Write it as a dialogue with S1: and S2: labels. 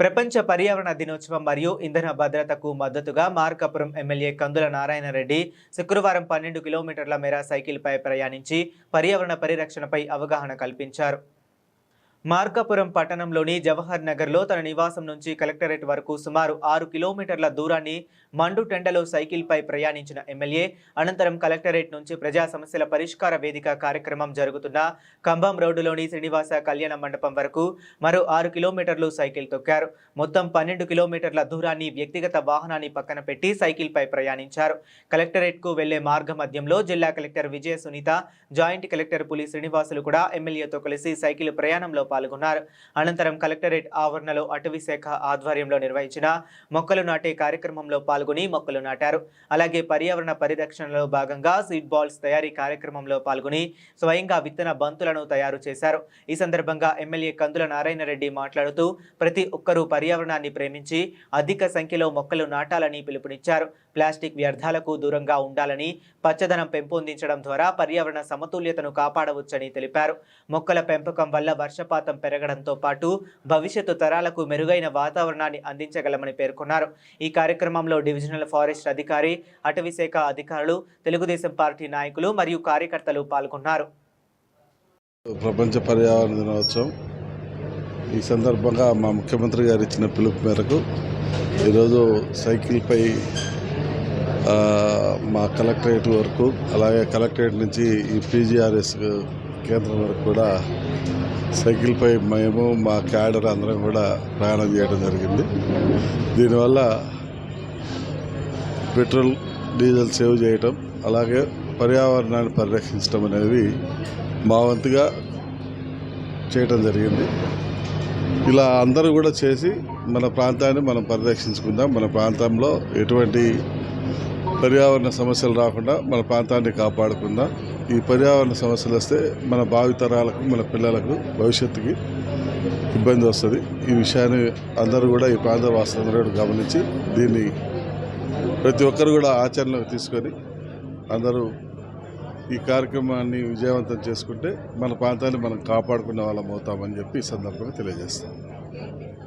S1: ప్రపంచ పర్యావరణ దినోత్సవం మరియు ఇంధన భద్రతకు మద్దతుగా మార్కాపురం ఎమ్మెల్యే కందుల నారాయణ రెడ్డి శుక్రవారం 12 కిలోమీటర్ల మేర సైకిల్పై ప్రయాణించి పర్యావరణ పరిరక్షణపై అవగాహన కల్పించారు. మార్కాపురం పట్టణంలోని జవహర్ నగర్లో తన నివాసం నుంచి కలెక్టరేట్ వరకు సుమారు 6 కిలోమీటర్ల దూరాన్ని మండు టెండలో సైకిల్పై ప్రయాణించిన ఎమ్మెల్యే అనంతరం కలెక్టరేట్ నుంచి ప్రజా సమస్యల పరిష్కార వేదిక కార్యక్రమం జరుగుతున్న కంబం రోడ్డులోని శ్రీనివాస కళ్యాణ మండపం వరకు మరో 6 కిలోమీటర్లు సైకిల్ తొక్కారు. మొత్తం 12 కిలోమీటర్ల దూరాన్ని వ్యక్తిగత వాహనాన్ని పక్కన పెట్టి సైకిల్పై ప్రయాణించారు. కలెక్టరేట్కు వెళ్లే మార్గ మధ్యంలో జిల్లా కలెక్టర్ విజయ సునీత, జాయింట్ కలెక్టర్ పులి శ్రీనివాసులు కూడా ఎమ్మెల్యేతో కలిసి సైకిల్ ప్రయాణంలో పాల్గొన్నారు. అనంతరం కలెక్టరేట్ ఆవరణలో అటవీ శాఖ ఆధ్వర్యంలో నిర్వహించిన మొక్కలు నాటే కార్యక్రమంలో పాల్గొని మొక్కలు నాటారు. అలాగే పర్యావరణ పరిరక్షణలో భాగంగా సీడ్ బాల్స్ తయారీ కార్యక్రమంలో పాల్గొని స్వయంగా విత్తన బంతులను తయారు చేశారు. ఈ సందర్భంగా ఎమ్మెల్యే కందుల నారాయణ రెడ్డి మాట్లాడుతూ ప్రతి ఒక్కరూ పర్యావరణాన్ని ప్రేమించి అధిక సంఖ్యలో మొక్కలు నాటాలని పిలుపునిచ్చారు. ప్లాస్టిక్ వ్యర్థాలకు దూరంగా ఉండాలని, పచ్చదనం పెంపొందించడం ద్వారా పర్యావరణ సమతుల్యతను కాపాడవచ్చని తెలిపారు. మొక్కల పెంపకం వల్ల వర్షపాతం పెరగడంతో పాటు భవిష్యత్తు తరాలకు మెరుగైన వాతావరణాన్ని అందించగలమని పేర్కొన్నారు. ఈ కార్యక్రమంలో డివిజనల్ ఫారెస్ట్ అధికారి, అటవీ శాఖ అధికారులు, తెలుగుదేశం పార్టీ నాయకులు మరియు కార్యకర్తలు పాల్గొన్నారు.
S2: ప్రపంచ పర్యావరణ దినోత్సవం ఈ సందర్భంగా మా ముఖ్యమంత్రి గారు ఇచ్చిన పిలుపు మేరకు ఈరోజు సైకిల్పై మా కలెక్టరేట్ వరకు, అలాగే కలెక్టరేట్ నుంచి ఈ పీజీఆర్ఎస్ కేంద్రం వరకు కూడా సైకిల్పై మేము మా క్యాడర్ అందరం కూడా ప్రయాణం చేయడం జరిగింది. దీనివల్ల పెట్రోల్, డీజిల్ సేవ్ చేయటం, అలాగే పర్యావరణాన్ని పరిరక్షించడం అనేవి మా వంతుగా చేయటం జరిగింది. ఇలా అందరూ కూడా చేసి మన ప్రాంతాన్ని మనం పరిరక్షించుకుందాం. మన ప్రాంతంలో ఎటువంటి పర్యావరణ సమస్యలు రాకుండా మన ప్రాంతాన్ని కాపాడుకుందాం. ఈ పర్యావరణ సమస్యలు వస్తే మన భావితరాలకు, మన పిల్లలకు, భవిష్యత్తుకి ఇబ్బంది వస్తుంది. ఈ విషయాన్ని అందరూ కూడా, ఈ ప్రాంత వాసులందరూ గమనించి దీన్ని ప్రతి ఒక్కరు కూడా ఆచరణలోకి తీసుకొని అందరూ ఈ కార్యక్రమాన్ని విజయవంతం చేసుకుంటే మన ప్రాంతాన్ని మనం కాపాడుకునే వాళ్ళం అవుతామని చెప్పి ఈ సందర్భంగా తెలియజేస్తాం.